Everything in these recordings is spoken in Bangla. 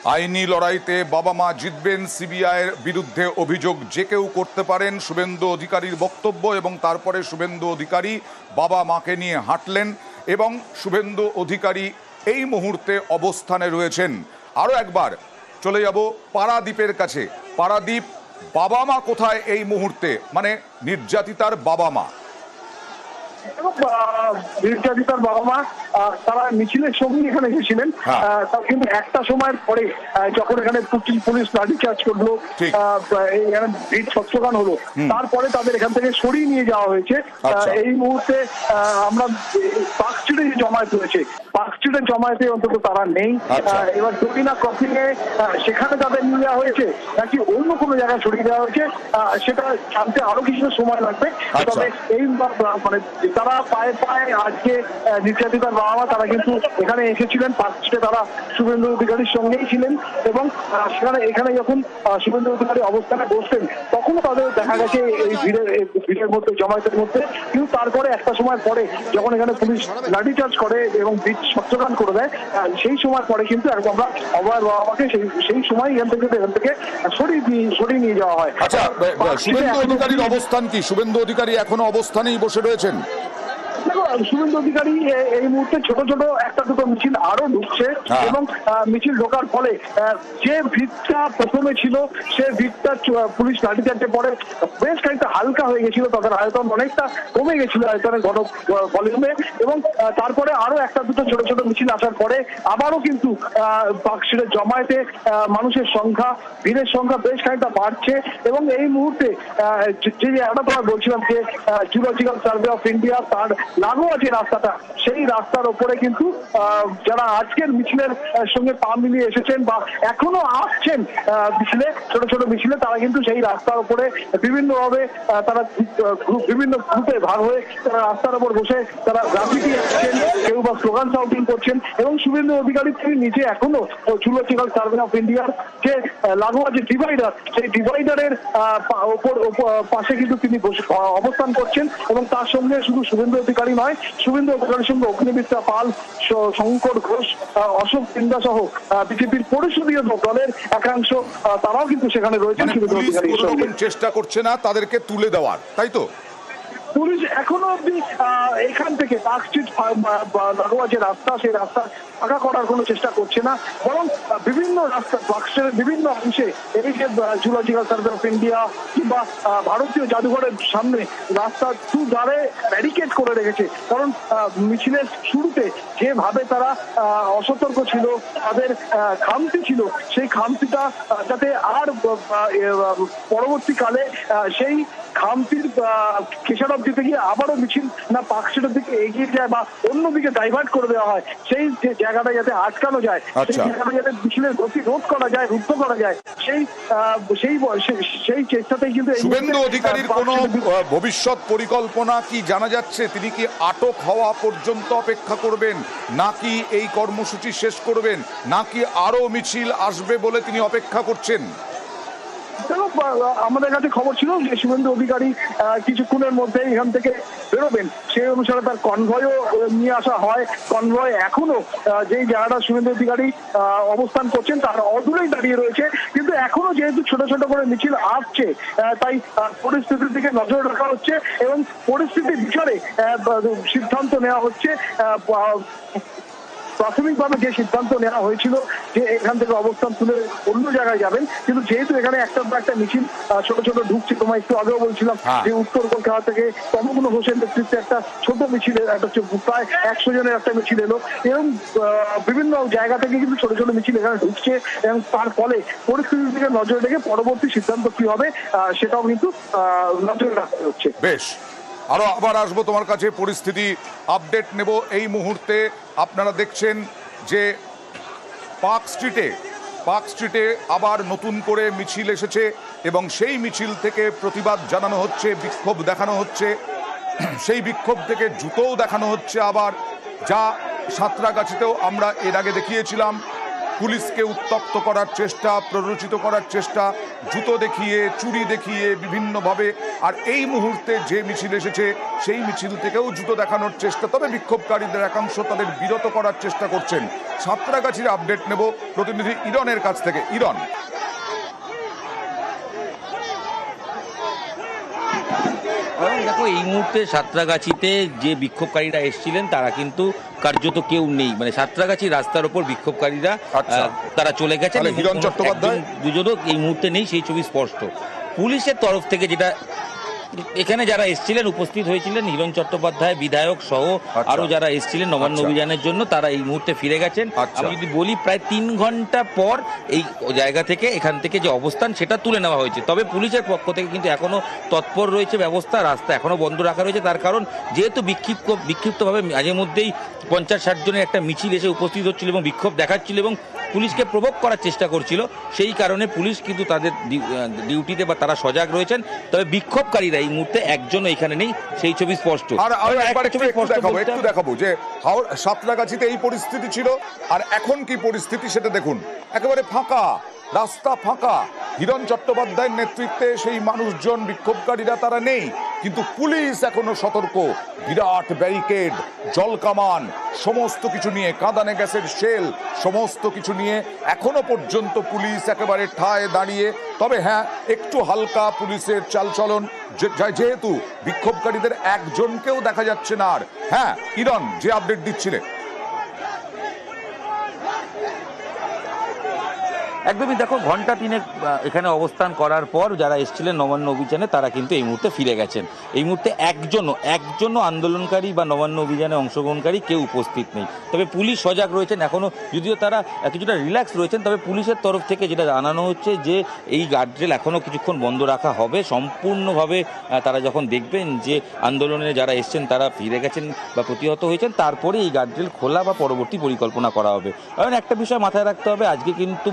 আইনি লড়াইতে বাবা মা জিতবেন, সিবিআইয়ের বিরুদ্ধে অভিযোগ যে কেউ করতে পারেন, শুভেন্দু অধিকারীর বক্তব্য। এবং তারপরে শুভেন্দু অধিকারী বাবা মাকে নিয়ে হাঁটলেন এবং শুভেন্দু অধিকারী এই মুহূর্তে অবস্থানে রয়েছেন। আরও একবার চলে যাব পারাদীপের কাছে। পারাদীপ, বাবা মা কোথায় এই মুহূর্তে, মানে নির্যাতিতার বাবা মা? নির্যাতিতার বাবা মা তারা মিছিলের সঙ্গে এখানে এসেছিলেন, কিন্তু একটা সময়ের পরে যখন এখানে পুলিশ লাঠিচার্জ করলো, এখানে ভিড় ছত্রগান হলো, তারপরে তাদের এখান থেকে সরিয়ে নিয়ে যাওয়া হয়েছে। এই মুহূর্তে আমরা পার্কস্ট্রিটে যে জমায়েত রয়েছে, পার্কস্ট্রিটের জমায়েতে অন্তত তারা নেই। এবার দক্ষিণা ক্রসিং এ সেখানে তাদের নিয়ে যাওয়া হয়েছে নাকি অন্য কোনো জায়গায় সরিয়ে দেওয়া হয়েছে সেটা জানতে আরো কিছু সময় লাগবে। তবে এই মানে তারা পায়ে পায়ে আজকে নির্যাতিতার বাবা মা তারা কিন্তু এখানে এসেছিলেন, পার্কস্ট্রিটে তারা শুভেন্দু অধিকারীর সঙ্গেই ছিলেন এবং এখানে যখন শুভেন্দু অধিকারী অবস্থানে বসতেন তখনও তাদের দেখা গেছে এই ভিড়ের মধ্যে, জমায়েতের মধ্যে। কিন্তু তারপরে একটা সময় পরে যখন এখানে পুলিশ লাঠিচার্জ করে এবং ভিড় ছত্রগান করে দেয়, সেই সময় পরে কিন্তু আমরা অভয়ের বাবা মাকে সেই সময় এখান থেকে সরিয়ে নিয়ে যাওয়া হয়। আচ্ছা, শুভেন্দু অধিকারীর অবস্থান কি? শুভেন্দু অধিকারী এখনো অবস্থানেই বসে রয়েছেন? শুভেন্দু অধিকারী এই মুহূর্তে ছোট ছোট একটা দুটো মিছিল আরো ঢুকছে এবং মিছিল ঢোকার ফলে যে ভিড়টা প্রথমে ছিল সে ভিড়টা পুলিশ লাঠিচার্জে পরে বেশ খানিকটা হালকা হয়ে গেছিল, তাদের আয়তন অনেকটা কমে গেছিল আয়তনের ঘন ভলিউমে। এবং তারপরে আরো একটা দুটো ছোট ছোট মিছিল আসার পরে আবারও কিন্তু পার্কস্ট্রিটের জমায়েতে মানুষের সংখ্যা, ভিড়ের সংখ্যা বেশ খানিকটা বাড়ছে। এবং এই মুহূর্তে যে আমরা তোমার বলছিলাম যে জিওলজিক্যাল সার্ভে অফ ইন্ডিয়া তার লাগোয়া যে রাস্তাটা, সেই রাস্তার ওপরে কিন্তু যারা আজকের মিছিলের সঙ্গে পা মিলিয়ে এসেছেন বা এখনো আসছেন মিছিলে, ছোট ছোট মিছিলে, তারা কিন্তু সেই রাস্তার উপরে বিভিন্নভাবে তারা বিভিন্ন গ্রুপে ভাগ হয়ে তারা রাস্তার উপর বসে তারা গ্রাফিটি আঁকছেন, কেউ বা স্লোগান শাউটিং করছেন। এবং শুভেন্দু অধিকারী তিনি নিজে এখনো জিওলজিক্যাল সার্ভে অফ ইন্ডিয়ার যে লাগোয়া যে ডিভাইডার, সেই ডিভাইডারের পাশে কিন্তু তিনি অবস্থান করছেন। এবং তার সঙ্গে শুধু শুভেন্দু অধিকারী নয়, শুভেন্দু অধিকারীর সঙ্গে অগ্নিমিত্রা পাল, শঙ্কর ঘোষ, অশোক সিন্দা সহ বিজেপির পরিষদীয় দলের একাংশ তারাও কিন্তু সেখানে রয়েছেন। শুভেন্দু অধিকারীর সঙ্গে চেষ্টা করছে না তাদেরকে তুলে দেওয়ার, তাই তো? পুলিশ এখনো অব্দি এখান থেকে পার্কস্ট্রিট লাগোয়া যে রাস্তা, সেই রাস্তা ফাঁকা করার কোনো চেষ্টা করছে না, বরং বিভিন্ন রাস্তা পার্কস্ট্রিটের বিভিন্ন অংশে এই যে জিওলজিক্যাল সার্ভে অফ ইন্ডিয়া কিংবা ভারতীয় জাদুঘরের সামনে রাস্তা দুধারে ব্যারিকেড করে রেখেছে। কারণ মিছিলের শুরুতে যেভাবে তারা অসতর্ক ছিল, তাদের খামতি ছিল, সেই খামতিটা যাতে আর পরবর্তীকালে সেই খামতির খেসারত দিতে গিয়ে আবারও মিছিল না পার্কস্ট্রিটের দিকে এগিয়ে যায় বা অন্যদিকে ডাইভার্ট করে দেওয়া হয়, সেই যে জায়গাটা যাতে আটকানো যায়, সেই জায়গাটা যাতে মিছিলের গতি রোধ করা যায়, রুদ্ধ করা যায়, সেই চেষ্টাতেই কিন্তু শুভেন্দু অধিকারীর কোনো ভবিষ্যৎ পরিকল্পনা কি জানা যাচ্ছে? তিনি কি আটক হওয়া পর্যন্ত অপেক্ষা করবেন, নাকি এই কর্মসূচি শেষ করবেন, নাকি আরো মিছিল আসবে বলে তিনি অপেক্ষা করছেন? আমাদের কাছে খবর ছিল যে শুভেন্দু অধিকারী কিছুক্ষণের মধ্যে এখান থেকে বেরোবেন, সেই অনুসারে তার কনভয়ও নিয়ে আসা হয়। কনভয় এখনো যেই জায়গাটা শুভেন্দু অধিকারী অবস্থান করছেন তার অদূরেই দাঁড়িয়ে রয়েছে, কিন্তু এখনো যেহেতু ছোট ছোট করে মিছিল আসছে, তাই পরিস্থিতির দিকে নজর রাখা হচ্ছে এবং পরিস্থিতির বিচারে সিদ্ধান্ত নেওয়া হচ্ছে। প্রাথমিকভাবে যে সিদ্ধান্ত নেওয়া হয়েছিল যে এখান থেকে অবস্থান তুলে অন্য জায়গায় যাবেন, কিন্তু যেহেতু এখানে একটা মিছিল ছোট ছোট ঢুকছে, তোমায় একটু আগেও বলছিলাম যে উত্তর কলকাতা থেকে তমগুণ হোসেন নেতৃত্বে একটা ছোট মিছিলের একটা প্রায় 100 জনের একটা মিছিল এলো, এবং বিভিন্ন জায়গা থেকে কিন্তু ছোট ছোট মিছিল এখানে ঢুকছে। এবং তার ফলে পরিস্থিতির দিকে নজর রেখে পরবর্তী সিদ্ধান্ত কি হবে সেটাও কিন্তু নজরে রাখতে হচ্ছে। বেশ, আরো আবার আসবো তোমার কাছে, পরিস্থিতি আপডেট নেব। এই মুহূর্তে আপনারা দেখছেন যে পার্কস্ট্রিটে আবার নতুন করে মিছিল এসেছে এবং সেই মিছিল থেকে প্রতিবাদ জানানো হচ্ছে, বিক্ষোভ দেখানো হচ্ছে, সেই বিক্ষোভ থেকে জুতোও দেখানো হচ্ছে আবার, যা সাঁতরাগাছিতেও আমরা এর আগে দেখিয়েছিলাম। পুলিশকে উত্তপ্ত করার চেষ্টা, প্ররোচিত করার চেষ্টা, জুতো দেখিয়ে, চুরি দেখিয়ে বিভিন্নভাবে। আর এই মুহূর্তে যে মিছিল এসেছে সেই মিছিল থেকেও জুতো দেখানোর চেষ্টা, তবে বিক্ষোভকারীদের একাংশ তাদের বিরত করার চেষ্টা করছেন। সাঁতরাগাছির আপডেট নেব প্রতিনিধি ইরনের কাছ থেকে। ইরন, দেখো এই মুহূর্তে সাঁতরাগাছিতে যে বিক্ষোভকারীরা এসেছিলেন তারা কিন্তু কার্যত কেউ নেই, মানে সাঁতরাগাছি রাস্তার ওপর বিক্ষোভকারীরা তারা চলে গেছেন। হিরণ চট্টোপাধ্যায় দুজনও এই মুহূর্তে নেই, সেই ছবি স্পষ্ট। পুলিশের তরফ থেকে যেটা এখানে যারা এসেছিলেন, উপস্থিত হয়েছিলেন হিরণ চট্টোপাধ্যায় বিধায়ক সহ আরো যারা এসেছিলেন নবান্ন অভিযানের জন্য, তারা এই মুহূর্তে ফিরে গেছেন। আমি যদি বলি প্রায় 3 ঘন্টা পর এই জায়গা থেকে, এখান থেকে যে অবস্থান সেটা তুলে নেওয়া হয়েছে। তবে পুলিশের পক্ষ থেকে কিন্তু এখনো তৎপর রয়েছে ব্যবস্থা, রাস্তা এখনো বন্ধ রাখা রয়েছে। তার কারণ যেহেতু বিক্ষিপ্তভাবে মাঝে মধ্যেই 50-60 জনের একটা মিছিল এসে উপস্থিত হচ্ছিল এবং বিক্ষোভ দেখাচ্ছিল এবং পুলিশকে প্রভোগ করার চেষ্টা করছিল, সেই কারণে পুলিশ কিন্তু তাদের ডিউটিতে বা তারা সজাগ রয়েছেন। তবে বিক্ষোভকারীরা এই মুহূর্তে একজনও এখানে নেই, সেই ছবি স্পষ্ট। আর একটু দেখাবো যে সাঁতরাগাছিতে এই পরিস্থিতি ছিল আর এখন কি পরিস্থিতি সেটা দেখুন। একেবারে ফাঁকা রাস্তা, ফাঁকা। হিরণ চট্টোপাধ্যায়ের নেতৃত্বে সেই মানুষজন বিক্ষোভকারীরা তারা নেই, কিন্তু পুলিশ এখনো সতর্ক। বিরাট ব্যারিকেড, জলকামান, সমস্ত কিছু নিয়ে, কাঁদানে গ্যাসের শেল, সমস্ত কিছু নিয়ে এখনো পর্যন্ত পুলিশ একেবারে ঠায় দাঁড়িয়ে। তবে হ্যাঁ, একটু হালকা পুলিশের চালচলন, যেহেতু বিক্ষোভকারীদের একজনকেও দেখা যাচ্ছে না। আর হ্যাঁ ইরন, যে আপডেট দিচ্ছিলে, একদমই দেখো, ঘন্টা 3 এখানে অবস্থান করার পর যারা এসেছিলেন নবান্ন অভিযানে তারা কিন্তু এই মুহূর্তে ফিরে গেছেন। এই মুহূর্তে একজনও আন্দোলনকারী বা নবান্ন অভিযানে অংশগ্রহণকারী কেউ উপস্থিত নেই। তবে পুলিশ সজাগ রয়েছেন এখনো, যদিও তারা কিছুটা রিল্যাক্স রয়েছেন। তবে পুলিশের তরফ থেকে যেটা জানানো হচ্ছে যে এই গার্ডরেল এখনো কিছুক্ষণ বন্ধ রাখা হবে সম্পূর্ণভাবে। তারা যখন দেখবেন যে আন্দোলনে যারা এসছেন তারা ফিরে গেছেন বা প্রতিহত হয়েছেন, তারপরে এই গার্ডরেল খোলা বা পরবর্তী পরিকল্পনা করা হবে। কারণ একটা বিষয় মাথায় রাখতে হবে, আজকে কিন্তু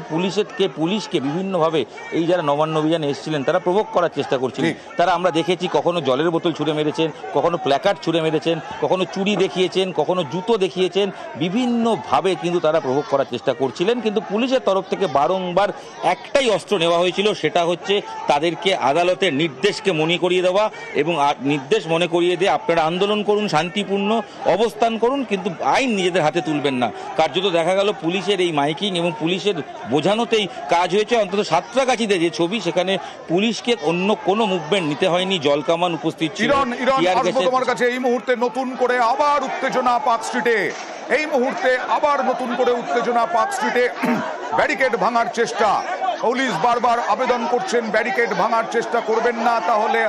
পুলিশকে বিভিন্নভাবে এই যারা নবান্ন অভিযানে এসেছিলেন তারা প্রভোগ করার চেষ্টা করছিলেন। তারা আমরা দেখেছি কখনো জলের বোতল ছুঁড়ে মেরেছেন, কখনো প্ল্যাকার্ড ছুঁড়ে মেরেছেন, কখনো চুরি দেখিয়েছেন, কখনো জুতো দেখিয়েছেন। বিভিন্নভাবে কিন্তু তারা প্রভোগ করার চেষ্টা করছিলেন, কিন্তু পুলিশের তরফ থেকে বারংবার একটাই অস্ত্র নেওয়া হয়েছিল, সেটা হচ্ছে তাদেরকে আদালতের নির্দেশকে মনে করিয়ে দেওয়া এবং নির্দেশ মনে করিয়ে দিয়ে আপনারা আন্দোলন করুন, শান্তিপূর্ণ অবস্থান করুন, কিন্তু আইন নিজেদের হাতে তুলবেন না। কার্যত দেখা গেল পুলিশের এই মাইকিং এবং পুলিশের বোঝানোতেই কাজ হয়েছে। অন্তত সাঁতরাগাছিতে যে ছবি, সেখানে পুলিশকে অন্য কোনো মুভমেন্ট নিতে হয়নি, জলকামান উপস্থিত ছিল। তোমার কাছে এই মুহূর্তে নতুন করে আবার উত্তেজনা পার্ক স্ট্রিটে, এই মুহূর্তে আবার নতুন করে উত্তেজনা পার্ক স্ট্রিটে। ব্যারিকেড ভাঙার চেষ্টা, পুলিশ বারবার আবেদন করছেন ব্যারিকেড ভাঙার চেষ্টা করবেন না, তাহলে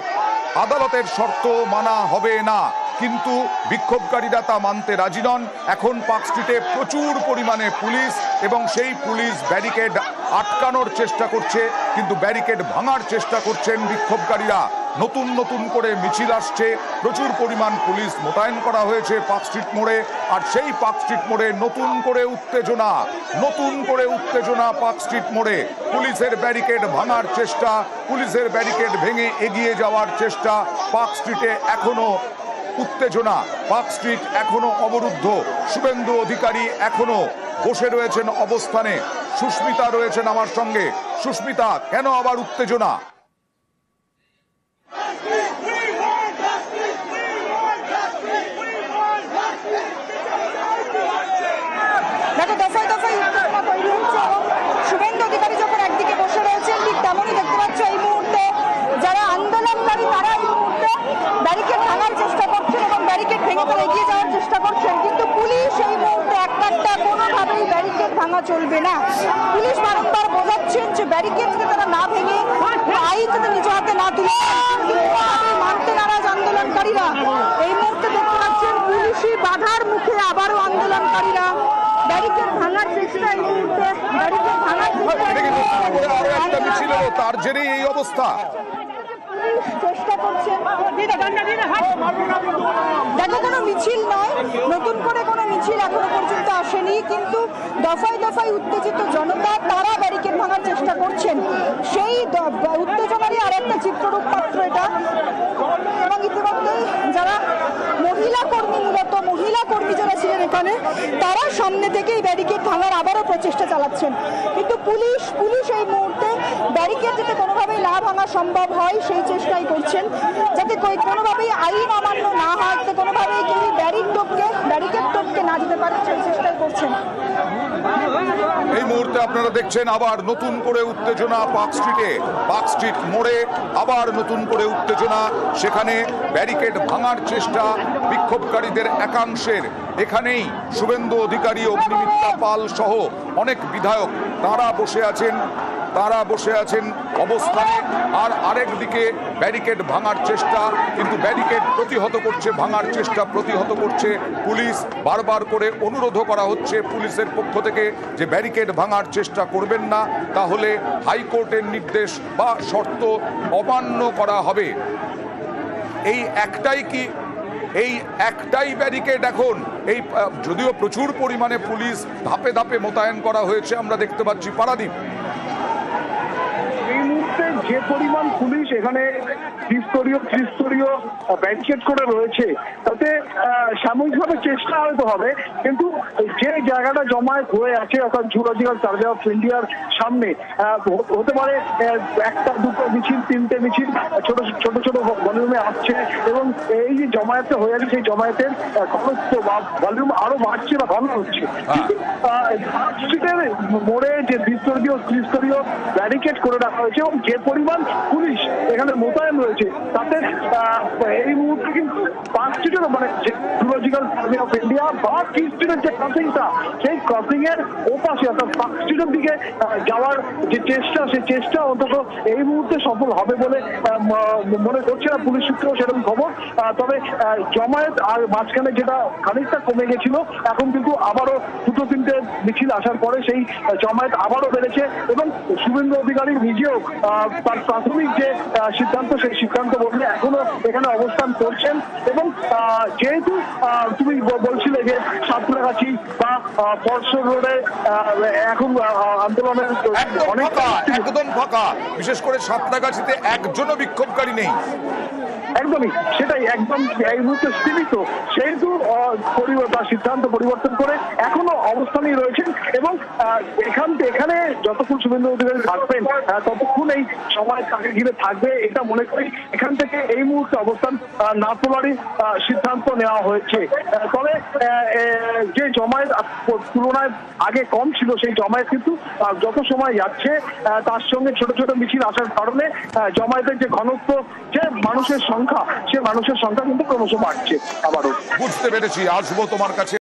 আদালতের শর্ত মানা হবে না। কিন্তু বিক্ষোভকারীরা তা মানতে রাজি নন। এখন পার্ক স্ট্রিটে প্রচুর পরিমাণে পুলিশ এবং সেই পুলিশ ব্যারিকেড আটকানোর চেষ্টা করছে, কিন্তু ব্যারিকেড ভাঙার চেষ্টা করছেন বিক্ষোভকারীরা। নতুন করে মিছিল আসছে, প্রচুর পরিমাণ পুলিশ মোতায়েন করা হয়েছে পার্ক স্ট্রিট মোড়ে। আর সেই পার্ক স্ট্রিট মোড়ে নতুন করে উত্তেজনা পার্ক স্ট্রিট মোড়ে। পুলিশের ব্যারিকেড ভাঙার চেষ্টা, পুলিশের ব্যারিকেড ভেঙে এগিয়ে যাওয়ার চেষ্টা। পার্ক স্ট্রিটে এখনো উত্তেজনা, পার্ক স্ট্রিট এখনো অবরুদ্ধ। শুভেন্দু অধিকারী এখনো বসে রয়েছেন অবস্থানে। সুস্মিতা রয়েছেন আমার সঙ্গে। সুস্মিতা, কেন আবার উত্তেজনা? দেখো, দফায় উত্তেজনা তৈরি হচ্ছে এবং শুভেন্দু অধিকারী যখন একদিকে বসে রয়েছেন, ঠিক তেমনই দেখতে পাচ্ছ এই মুহূর্তে যারা আন্দোলনকারী তারা এই মুহূর্তে ব্যারিকেড ভাঙার চেষ্টা করছেন এবং ব্যারিকেড ভেঙে তারা এগিয়ে যাওয়ার চেষ্টা করছেন। কিন্তু পুলিশ এই মুহূর্তে একটা কোনোভাবেই ব্যারিকেড ভাঙা চলবে না। পুলিশ বারংবার বোঝাচ্ছেন যে ব্যারিকেড যাতে তারা না ভেঙে, আইন যাতে নিজ হাতে না তুলে, মানতে নারাজ আন্দোলনকারীরা। এই মুহূর্তে দেখতে পাচ্ছেন পুলিশি বাধার মুখে আবারও আন্দোলনকারীরা ব্যারিকেড ভাঙার চেষ্টা, এই মুহূর্তে ব্যারিকেড ভাঙার চেষ্টা, তার জেরেই এই অবস্থা। চেষ্টা করছেন। দেখো, কোনো মিছিল নয়, নতুন করে কোনো মিছিল এখনো পর্যন্ত আসেনি, কিন্তু দফায় উত্তেজিত জনতা তারা ব্যারিকেড ভাঙার চেষ্টা করছেন। সেই উত্তেজনারই আর একটা চিত্ররূপ মাত্র এটা। এবং ইতিমধ্যেই যারা মহিলা কর্মী যারা ছিলেন এখানে, তারা সামনে থেকে এই ব্যারিকেড ভাঙার আবারও প্রচেষ্টা চালাচ্ছেন। কিন্তু পুলিশ এই মুহূর্তে ব্যারিকেড যাতে কোনোভাবেই না ভাঙা সম্ভব হয় সেই চেষ্টাই করছেন, যাতে কোনোভাবেই আইন অমান্য না হয়, যাতে কোনোভাবেই কেউ ব্যারিকেড টপকে না যেতে পারে সেই চেষ্টাই করছেন। এই মুহূর্তে আপনারা দেখছেন আবার নতুন করে উত্তেজনা পার্ক স্ট্রিট মোড়ে আবার নতুন করে উত্তেজনা। সেখানে ব্যারিকেড ভাঙার চেষ্টা বিক্ষোভকারীদের একাংশের। এখানেই শুভেন্দু অধিকারী, অগ্নিমিত্রা পাল সহ অনেক বিধায়ক তারা বসে আছেন অবস্থানে। আর আরেক দিকে ব্যারিকেড ভাঙার চেষ্টা, কিন্তু ব্যারিকেড ভাঙার চেষ্টা প্রতিহত করছে পুলিশ। বারবার করে অনুরোধ করা হচ্ছে পুলিশের পক্ষ থেকে যে ব্যারিকেড ভাঙার চেষ্টা করবেন না, তাহলে হাইকোর্টের নির্দেশ বা শর্ত অমান্য করা হবে। এই একটাই ব্যারিকেড এখন। এই যদিও প্রচুর পরিমাণে পুলিশ ধাপে ধাপে মোতায়েন করা হয়েছে, আমরা দেখতে পাচ্ছি। পারাদীপ, এই মুহূর্তে যে পরিমাণ পুলিশ এখানে ত্রিস্তরীয় ব্যারিকেড করে রয়েছে, তাতে সাময়িকভাবে চেষ্টা হয়তো হবে, কিন্তু যে জায়গাটা জমায়েত হয়ে আছে অর্থাৎ জুলজিক্যাল সার্ভে অফ ইন্ডিয়ার সামনে হতে পারে একটা দুটো মিছিল, তিনটে মিছিল ছোট ছোট ভলিউমে আসছে, এবং এই যে জমায়েতটা হয়ে আছে সেই জমায়েতের ঘনত্ব বা ভলিউম আরো বাড়ছে বা ঘন হচ্ছে। কিন্তু পার্ক স্ট্রিটের মোড়ে যে ত্রিস্তরীয় ব্যারিকেড করে রাখা হয়েছে এবং যে পরিমাণ পুলিশ এখানে মোতায়েন রয়েছে, তাতে এই মুহূর্তে কিন্তু পার্ক স্ট্রিটের মানে জুলজিক্যাল সার্ভে অফ ইন্ডিয়া বা কি স্ট্রিটের যে ক্রসিংটা, সেই ক্রসিং এর ওপাশে অর্থাৎ পার্ক স্ট্রিটের দিকে যাওয়ার যে চেষ্টা, সেই চেষ্টা অন্তত এই মুহূর্তে সফল হবে বলে মনে করছে না পুলিশ সূত্রেও সেরকম খবর। তবে জমায়েত আর মাঝখানে যেটা খানিকটা কমে গেছিল, এখন কিন্তু আবারও দুটো তিনটে মিছিল আসার পরে সেই জমায়েত আবারও বেড়েছে, এবং শুভেন্দু অধিকারী নিজেও তার প্রাথমিক যে সিদ্ধান্ত, সেই সিদ্ধান্ত বদলে এখনো এখানে অবস্থান করছেন। এবং যেহেতু তুমি বলছিলে যে সাঁতরাগাছি বা পরশর রোডে এখন আন্দোলনের একদম ফাঁকা, বিশেষ করে সাঁতরাগাছিতে একজনও বিক্ষোভকারী নেই। একদমই সেটাই, একদম এই মুহূর্তে সীমিত, সেহেতু সিদ্ধান্ত পরিবর্তন করে এখনো অবস্থানেই রয়েছেন। এবং এখানে যতক্ষণ শুভেন্দু অধিকারী থাকবেন ততক্ষণ এই সময় তাকে ঘিরে থাকবে, এটা মনে করি এখান থেকে এই মুহূর্তে অবস্থান না তোলারই সিদ্ধান্ত নেওয়া হয়েছে। তবে যে জমায়েত তুলনায় আগে কম ছিল, সেই জমায়েত কিন্তু যত সময় যাচ্ছে তার সঙ্গে ছোট ছোট মিছিল আসার কারণে জমায়েতের যে ঘনত্ব, যে মানুষের সংখ্যা, সে মানুষের সংখ্যা কিন্তু ক্রমশ বাড়ছে। আবারও বুঝতে পেরেছি, আসবো তোমার কাছে।